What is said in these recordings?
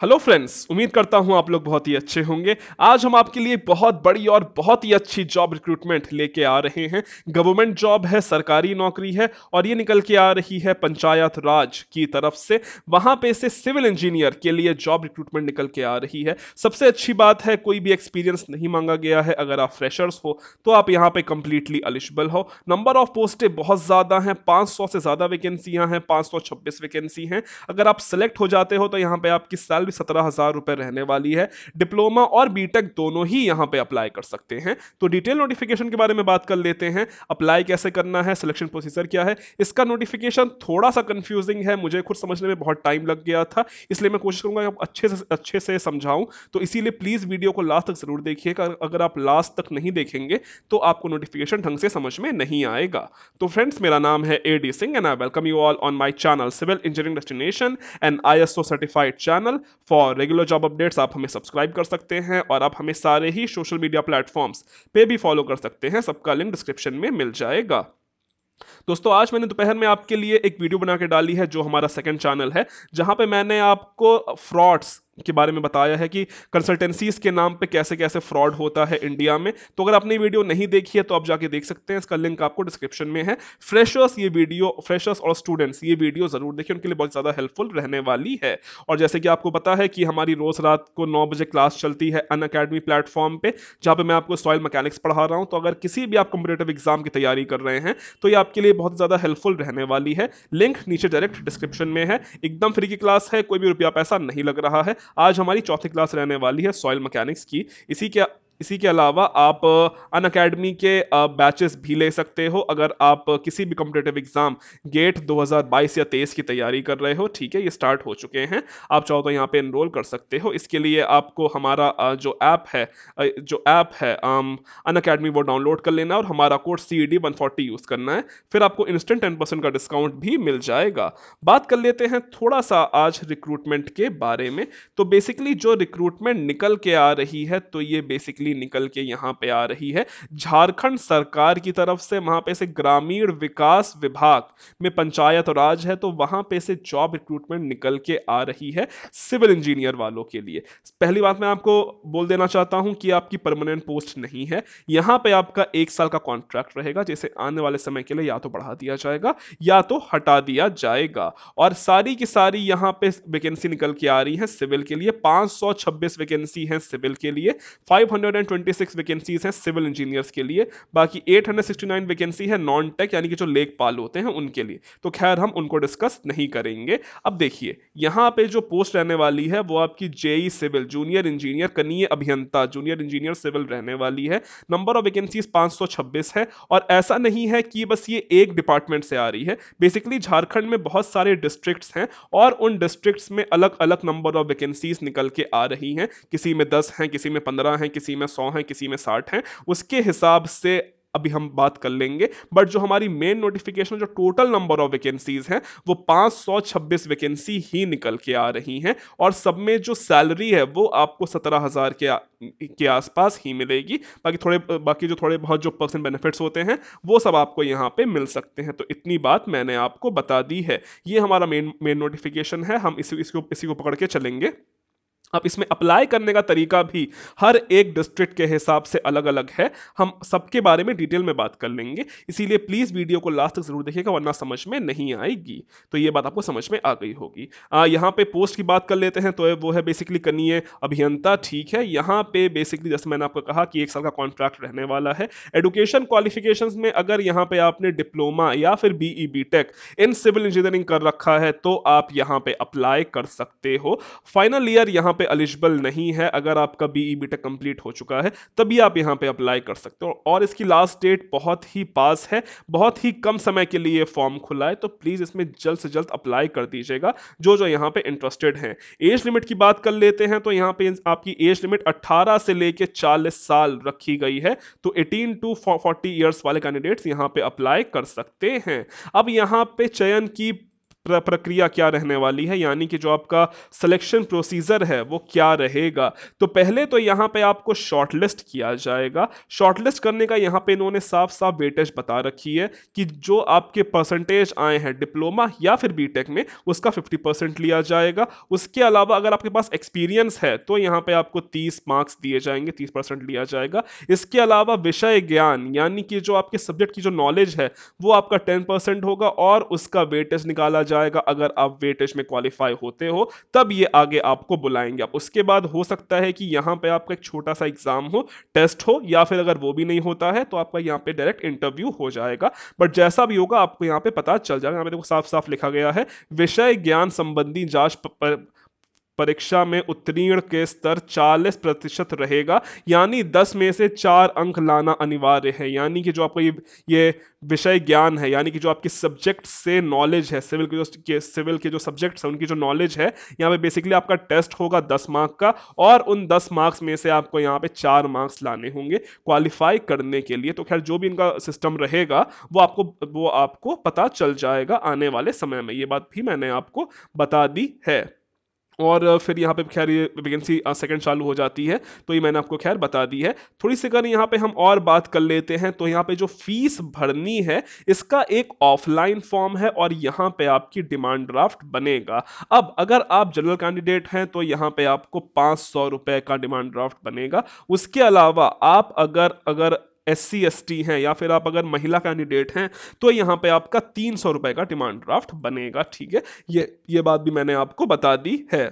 Hello friends, उम्मीद करता हूँ आप लोग बहुत ही अच्छे होंगे। आज हम आपके लिए बहुत बड़ी और बहुत ही अच्छी जॉब रिक्रूटमेंट लेके आ रहे हैं। गवर्नमेंट जॉब है, सरकारी नौकरी है और ये निकल के आ रही है पंचायत राज की तरफ से। वहाँ पे से सिविल इंजीनियर के लिए जॉब रिक्रूटमेंट निकल के आ रही है। सबसे अच्छी बात है, कोई भी एक्सपीरियंस नहीं मांगा गया है। अगर आप फ्रेशर्स हो तो आप यहाँ पे कंप्लीटली एलिजिबल हो। नंबर ऑफ पोस्टें बहुत ज़्यादा हैं, 500 से ज़्यादा वैकेंसियाँ हैं, 526 वैकेंसी हैं। अगर आप सेलेक्ट हो जाते हो तो यहाँ पे आपकी सैलरी 17,000 रुपए रहने वाली है। डिप्लोमा और बीटेक दोनों ही यहाँ पे अप्लाई कर सकते हैं। तो डिटेल नोटिफिकेशन के बारे में बात कर लेते हैं। अप्लाई कैसे करना है, सिलेक्शन प्रोसीजर क्या है। इसका नोटिफिकेशन थोड़ा सा कंफ्यूजिंग है, मुझे खुद समझने में बहुत टाइम लग गया था, इसलिए मैं कोशिश करूंगा कि आप अच्छे से समझाऊं। तो इसीलिए प्लीज वीडियो को लास्ट तक जरूर देखिएगा। अगर आप लास्ट तक नहीं देखेंगे तो आपको नोटिफिकेशन ढंग से समझ में नहीं आएगा। तो फ्रेंड्स, मेरा नाम है AD Singh and I welcome you all on my channel civil engineering destination and ISO certified channel. For regular job updates आप हमें सब्सक्राइब कर सकते हैं और आप हमें सारे ही सोशल मीडिया प्लेटफॉर्म्स पे भी फॉलो कर सकते हैं। सबका लिंक डिस्क्रिप्शन में मिल जाएगा। दोस्तों, आज मैंने दोपहर में आपके लिए एक वीडियो बना के डाली है जो हमारा सेकंड चैनल है, जहां पे मैंने आपको फ्रॉड्स के बारे में बताया है कि कंसल्टेंसीज के नाम पे कैसे कैसे फ्रॉड होता है इंडिया में। तो अगर आपने वीडियो नहीं देखी है तो आप जाके देख सकते हैं, इसका लिंक आपको डिस्क्रिप्शन में है। फ्रेशर्स और स्टूडेंट्स ये वीडियो जरूर देखिए, उनके लिए बहुत ज़्यादा हेल्पफुल रहने वाली है। और जैसे कि आपको पता है कि हमारी रोज रात को 9 बजे क्लास चलती है अनअकैडमी प्लेटफॉर्म पे, जहाँ पे मैं आपको सॉइल मैकेनिक्स पढ़ा रहा हूँ। तो अगर किसी भी आप कॉम्पिटेटिव एग्जाम की तैयारी कर रहे हैं तो ये आपके लिए बहुत ज़्यादा हेल्पफुल रहने वाली है। लिंक नीचे डायरेक्ट डिस्क्रिप्शन में है। एकदम फ्री की क्लास है, कोई भी रुपया पैसा नहीं लग रहा है। आज हमारी चौथी क्लास रहने वाली है सॉइल मैकेनिक्स की। इसी के अलावा आप अनअकैडमी के बैचेस भी ले सकते हो अगर आप किसी भी कॉम्पिटेटिव एग्जाम गेट 2022 या 23 की तैयारी कर रहे हो। ठीक है, ये स्टार्ट हो चुके हैं। आप चाहो तो यहाँ पे एनरोल कर सकते हो। इसके लिए आपको हमारा जो ऐप है अनअकैडमी, वो डाउनलोड कर लेना और हमारा कोड CED 140 यूज करना है। फिर आपको इंस्टेंट 10% का डिस्काउंट भी मिल जाएगा। बात कर लेते हैं थोड़ा सा आज रिक्रूटमेंट के बारे में। तो बेसिकली जो रिक्रूटमेंट निकल के आ रही है, तो ये बेसिकली निकल के यहाँ पे आ रही है झारखंड सरकार की तरफ से। वहां पे से ग्रामीण विकास विभाग में पंचायत राज है, तो वहां पे से जॉब रिक्रूटमेंट निकल के आ रही है सिविल इंजीनियर वालों के लिए। पहली बात मैं आपको बोल देना चाहता हूं कि आपकी परमानेंट पोस्ट नहीं है। यहां पे आपका 1 साल का कॉन्ट्रैक्ट रहेगा, जिसे आने वाले समय के लिए या तो बढ़ा दिया जाएगा या तो हटा दिया जाएगा। और सारी की सारी यहाँ पे वैकेंसी निकल के आ रही है सिविल के लिए। 526 वैकेंसी है सिविल के लिए, 526 वैकेंसीज हैं सिविल इंजीनियर्स के लिए। बाकी 869 वैकेंसी है नॉन टेक यानी कि जो लेखपाल होते हैं उनके लिए। तो खैर हम उनको डिस्कस नहीं करेंगे। अब देखिए, यहाँ पे जो पोस्ट रहने वाली है वो आपकी जेई सिविल जूनियर इंजीनियर कनीय अभियंता जूनियर इंजीनियर सिविल रहने वाली है। नंबर ऑफ वैकेंसीज 526 है। और ऐसा नहीं है कि बस ये एक डिपार्टमेंट से आ रही है। बेसिकली झारखंड में बहुत सारे डिस्ट्रिक्ट्स हैं और उन डिस्ट्रिक्ट्स में अलग अलग नंबर ऑफ वैकेंसीज निकल के आ रही हैं। किसी में 10 हैं, किसी में 15 हैं, किसी में 100 हैं, किसी में 60 हैं। उसके हिसाब से अभी हम बात कर लेंगे। बट जो हमारी मेन नोटिफिकेशन, जो टोटल नंबर ऑफ वैकेंसीज हैं, वो 526 वैकेंसी ही निकल के आ रही हैं। और सब में जो सैलरी है वो आपको 17,000 के आसपास ही मिलेगी। बाकी जो थोड़े बहुत जो पर्सन बेनिफिट्स होते हैं वो सब आपको यहाँ पे मिल सकते हैं। तो इतनी बात मैंने आपको बता दी है। ये हमारा मेन नोटिफिकेशन है। हम इसी को पकड़ के चलेंगे। अब इसमें अप्लाई करने का तरीका भी हर एक डिस्ट्रिक्ट के हिसाब से अलग अलग है। हम सबके बारे में डिटेल में बात कर लेंगे, इसीलिए प्लीज वीडियो को लास्ट तक जरूर देखिएगा, वरना समझ में नहीं आएगी। तो ये बात आपको समझ में आ गई होगी। यहाँ पे पोस्ट की बात कर लेते हैं, तो वो है बेसिकली कनीय अभियंता। ठीक है, यहाँ पे बेसिकली जैसे मैंने आपको कहा कि 1 साल का कॉन्ट्रैक्ट रहने वाला है। एडुकेशन क्वालिफिकेशंस में अगर यहाँ पे आपने डिप्लोमा या फिर BE BTech in civil engineering कर रखा है तो आप यहाँ पे अप्लाई कर सकते हो। फाइनल ईयर यहाँ पे एलिजिबल नहीं है। अगर आपका BE BTech कंप्लीट हो चुका है तभी आप यहाँ पे अप्लाई कर सकते हो। और इसकी लास्ट डेट बहुत ही पास है, बहुत ही कम समय के लिए फॉर्म खुला है। तो प्लीज इसमें जल्द से जल्द अप्लाई कर दीजिएगा जो जो यहाँ पे इंटरेस्टेड हैं। एज लिमिट की बात कर लेते हैं, तो यहाँ पे आपकी एज लिमिट 18 से लेके 40 साल रखी गई है। तो 18 टू 40 ईयर्स वाले कैंडिडेट्स यहाँ पे अप्लाई कर सकते हैं। अब यहाँ पे चयन की प्रक्रिया क्या रहने वाली है, यानी कि जो आपका सिलेक्शन प्रोसीजर है वो क्या रहेगा। तो पहले तो यहाँ पे आपको शॉर्टलिस्ट किया जाएगा। शॉर्टलिस्ट करने का यहाँ पे इन्होंने साफ साफ वेटेज बता रखी है कि जो आपके परसेंटेज आए हैं डिप्लोमा या फिर बीटेक में उसका 50% लिया जाएगा। उसके अलावा अगर आपके पास एक्सपीरियंस है तो यहाँ पे आपको 30 मार्क्स दिए जाएंगे, 30% लिया जाएगा। इसके अलावा विषय ज्ञान यानी कि जो आपके सब्जेक्ट की जो नॉलेज है वो आपका 10% होगा और उसका वेटेज निकाला जाएगा। अगर आप वेटेज में क्वालिफाई होते हो तब ये आगे आपको बुलाएंगे। अब उसके बाद हो सकता है कि यहाँ पे आपका एक छोटा सा एग्जाम हो, टेस्ट हो, या फिर अगर वो भी नहीं होता है तो आपका यहाँ पे डायरेक्ट इंटरव्यू हो जाएगा। बट जैसा भी होगा आपको यहाँ पे पता चल जाएगा। यहाँ पे देखो साफ साफ लिखा गया है, विषय ज्ञान संबंधी जांच परीक्षा में उत्तीर्ण के स्तर 40% रहेगा, यानी 10 में से 4 अंक लाना अनिवार्य है। यानी कि जो आपको ये विषय ज्ञान है, यानी कि जो आपके सब्जेक्ट से नॉलेज है, सिविल के जो सब्जेक्ट्स हैं उनकी जो नॉलेज है, यहाँ पे बेसिकली आपका टेस्ट होगा 10 मार्क का और उन 10 मार्क्स में से आपको यहाँ पे 4 मार्क्स लाने होंगे क्वालिफाई करने के लिए। तो खैर जो भी इनका सिस्टम रहेगा वो आपको पता चल जाएगा आने वाले समय में। ये बात भी मैंने आपको बता दी है। और फिर यहाँ पे खैर ये वैकेंसी सेकंड चालू हो जाती है, तो ये मैंने आपको खैर बता दी है। थोड़ी सी अगर यहाँ पे हम और बात कर लेते हैं तो यहाँ पे जो फीस भरनी है इसका एक ऑफलाइन फॉर्म है और यहाँ पे आपकी डिमांड ड्राफ्ट बनेगा। अब अगर आप जनरल कैंडिडेट हैं तो यहाँ पे आपको 500 रुपए का डिमांड ड्राफ्ट बनेगा। उसके अलावा आप अगर अगर SC ST हैं या फिर आप अगर महिला कैंडिडेट हैं तो यहाँ पे आपका 300 रुपए का डिमांड ड्राफ्ट बनेगा। ठीक है, ये बात भी मैंने आपको बता दी है।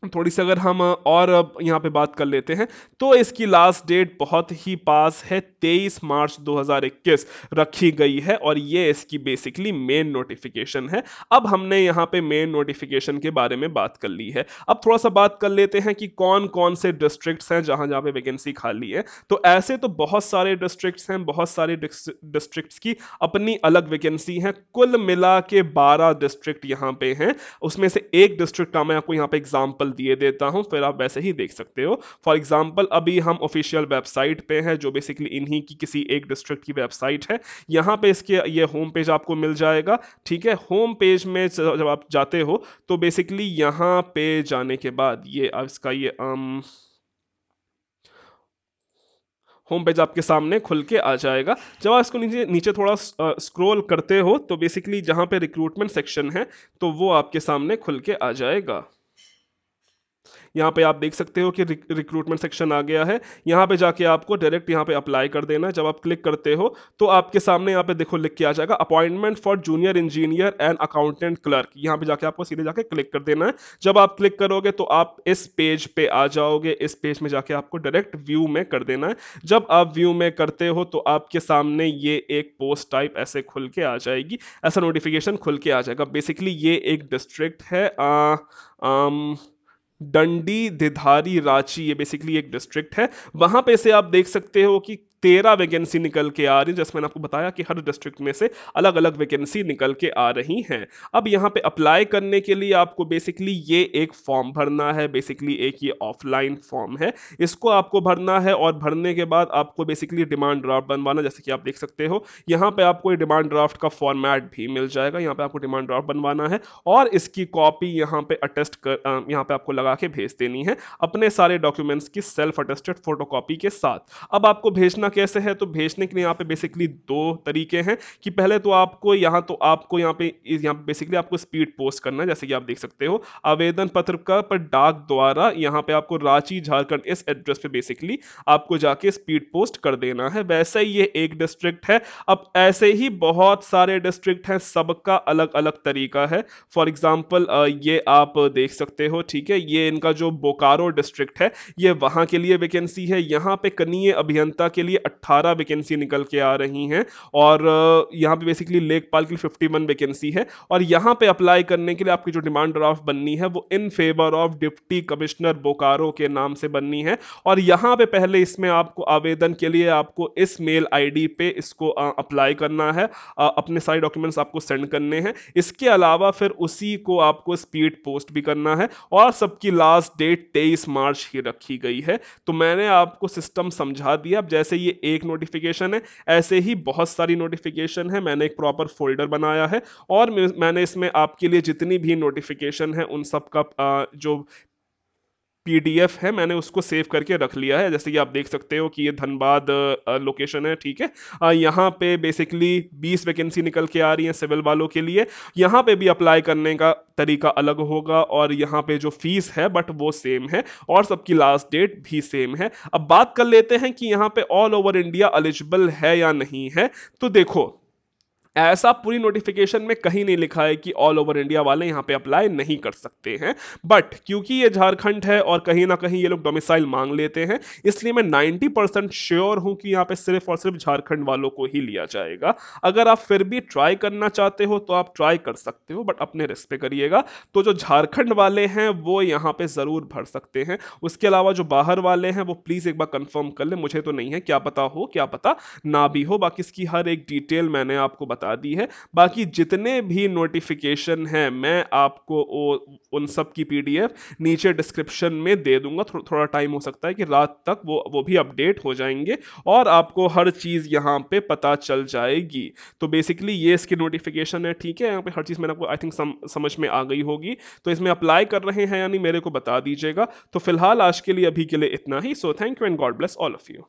थोड़ी सी अगर हम और यहाँ पे बात कर लेते हैं तो इसकी लास्ट डेट बहुत ही पास है, 23 मार्च 2021 रखी गई है और ये इसकी बेसिकली मेन नोटिफिकेशन है। अब हमने यहाँ पे मेन नोटिफिकेशन के बारे में बात कर ली है। अब थोड़ा सा बात कर लेते हैं कि कौन कौन से डिस्ट्रिक्ट्स हैं जहाँ जहाँ पे वैकेंसी खाली है। तो ऐसे तो बहुत सारे डिस्ट्रिक्ट्स हैं, बहुत सारे डिस्ट्रिक्ट्स की अपनी अलग वैकेंसी है। कुल मिला के 12 डिस्ट्रिक्ट यहाँ पे हैं। उसमें से एक डिस्ट्रिक्ट का मैं आपको यहाँ पे एग्जांपल दिए देता हूँ, फिर आप वैसे ही देख सकते हो। फॉर एग्जांपल अभी हम ऑफिशियल वेबसाइट पे हैं जो बेसिकली इन्हीं की किसी एक डिस्ट्रिक्ट की वेबसाइट है। यहाँ पे इसके ये होम पेज आपको मिल जाएगा। ठीक है, होम पेज में जब आप जाते हो तो बेसिकली यहाँ पे जाने के बाद ये इसका ये होम पेज आपके सामने खुल के आ जाएगा। जब आप इसको नीचे नीचे थोड़ा स्क्रॉल करते हो तो बेसिकली जहाँ पे रिक्रूटमेंट सेक्शन है तो वो आपके सामने खुल के आ जाएगा। यहाँ पे आप देख सकते हो कि रिक्रूटमेंट सेक्शन आ गया है। यहाँ पे जाके आपको डायरेक्ट यहाँ पे अप्लाई कर देना है। जब आप क्लिक करते हो तो आपके सामने यहाँ पे देखो लिख के आ जाएगा appointment for junior engineer and accountant clerk. यहाँ पे जाके आपको सीधे जाके क्लिक कर देना है। जब आप क्लिक करोगे तो आप इस पेज पे आ जाओगे। इस पेज में जाके आपको डायरेक्ट व्यू में कर देना है। जब आप व्यू में करते हो तो आपके सामने ये एक पोस्ट टाइप ऐसे खुल के आ जाएगी, ऐसा नोटिफिकेशन खुल के आ जाएगा। बेसिकली ये एक डिस्ट्रिक्ट है डंडी दिधारी रांची, ये बेसिकली एक डिस्ट्रिक्ट है। वहां पे से आप देख सकते हो कि 13 वैकेंसी निकल के आ रही है। जैसे मैंने आपको बताया कि हर डिस्ट्रिक्ट में से अलग अलग वैकेंसी निकल के आ रही हैं। अब यहाँ पे अप्लाई करने के लिए आपको बेसिकली ये एक फॉर्म भरना है। बेसिकली एक ये ऑफलाइन फॉर्म है, इसको आपको भरना है और भरने के बाद आपको बेसिकली डिमांड ड्राफ्ट बनवाना। जैसे कि आप देख सकते हो यहाँ पे आपको डिमांड ड्राफ्ट का फॉर्मेट भी मिल जाएगा। यहाँ पे आपको डिमांड ड्राफ्ट बनवाना है और इसकी कॉपी यहाँ पे अटेस्ट कर यहाँ पे आपको लगा के भेज देनी है अपने सारे डॉक्यूमेंट्स की सेल्फ अटेस्टेड फोटोकॉपी के साथ। अब आपको भेजना कैसे है, तो भेजने के लिए यहाँ पे बेसिकली दो तरीके हैं कि पहले तो आपको यहाँ पे बेसिकली आपको स्पीड पोस्ट करना है। जैसे कि आप देख सकते हो आवेदन पत्र का पर डाक द्वारा यहाँ पे आपको रांची झारखंड इस एड्रेस पे बेसिकली आपको जाके स्पीड पोस्ट कर देना है। वैसे ही ये एक डिस्ट्रिक्ट है। अब ऐसे ही बहुत सारे डिस्ट्रिक्ट हैं, सबका अलग अलग तरीका है। फॉर एग्जाम्पल ये आप देख सकते हो। ठीक है, ये इनका जो बोकारो डिस्ट्रिक्ट है ये वहां के लिए वैकेंसी है। यहाँ पे कनीय अभियंता के लिए 18 वैकेंसी निकल के आ रही हैं और यहाँ पे बेसिकली लेखपाल के लिए 51 वैकेंसी है। और यहाँ पे अप्लाई करने के लिए आपकी जो डिमांड ड्राफ्ट बननी है वो in favour of deputy commissioner Bokaro के नाम से बननी है। और यहाँ पे पहले इसमें आपको आवेदन के लिए आपको इस मेल आईडी पे इसको अप्लाई करना है। अपने सारे डॉक्यूमेंट्स आपको सेंड करने हैं। इसके अलावा फिर उसी को आपको स्पीड पोस्ट भी करना है और सबकी लास्ट डेट 23 मार्च ही रखी गई है। तो मैंने आपको सिस्टम समझा दिया। अब जैसे ये ये एक नोटिफिकेशन है, ऐसे ही बहुत सारी नोटिफिकेशन है। मैंने एक प्रॉपर फोल्डर बनाया है और मैंने इसमें आपके लिए जितनी भी नोटिफिकेशन है उन सब का जो पीडीएफ है मैंने उसको सेव करके रख लिया है। जैसे कि आप देख सकते हो कि ये धनबाद लोकेशन है, ठीक है। यहाँ पे बेसिकली 20 वैकेंसी निकल के आ रही हैं सिविल वालों के लिए। यहाँ पे भी अप्लाई करने का तरीका अलग होगा और यहाँ पे जो फीस है बट वो सेम है और सबकी लास्ट डेट भी सेम है। अब बात कर लेते हैं कि यहाँ पे ऑल ओवर इंडिया एलिजिबल है या नहीं है। तो देखो, ऐसा पूरी नोटिफिकेशन में कहीं नहीं लिखा है कि ऑल ओवर इंडिया वाले यहाँ पे अप्लाई नहीं कर सकते हैं, बट क्योंकि ये झारखंड है और कहीं ना कहीं ये लोग डोमिसाइल मांग लेते हैं, इसलिए मैं 90% श्योर हूं कि यहाँ पे सिर्फ और सिर्फ झारखंड वालों को ही लिया जाएगा। अगर आप फिर भी ट्राई करना चाहते हो तो आप ट्राई कर सकते हो, बट अपने रिस्क पे करिएगा। तो जो झारखंड वाले हैं वो यहाँ पे जरूर भर सकते हैं। उसके अलावा जो बाहर वाले हैं वो प्लीज एक बार कंफर्म कर ले, मुझे तो नहीं है, क्या पता हो क्या पता ना भी हो। बाकी इसकी हर एक डिटेल मैंने आपको बता दी है। बाकी जितने भी नोटिफिकेशन हैं मैं आपको उन सब की पीडीएफ नीचे डिस्क्रिप्शन में दे दूंगा। थोड़ा टाइम हो सकता है कि रात तक वो भी अपडेट हो जाएंगे और आपको हर चीज यहाँ पे पता चल जाएगी। तो बेसिकली ये इसकी नोटिफिकेशन है, ठीक है। यहाँ पे हर चीज मैंने आपको आई थिंक समझ में आ गई होगी। तो इसमें अप्लाई कर रहे हैं यानी मेरे को बता दीजिएगा। तो फिलहाल आज के लिए अभी के लिए इतना ही। So thank you and God bless all of you.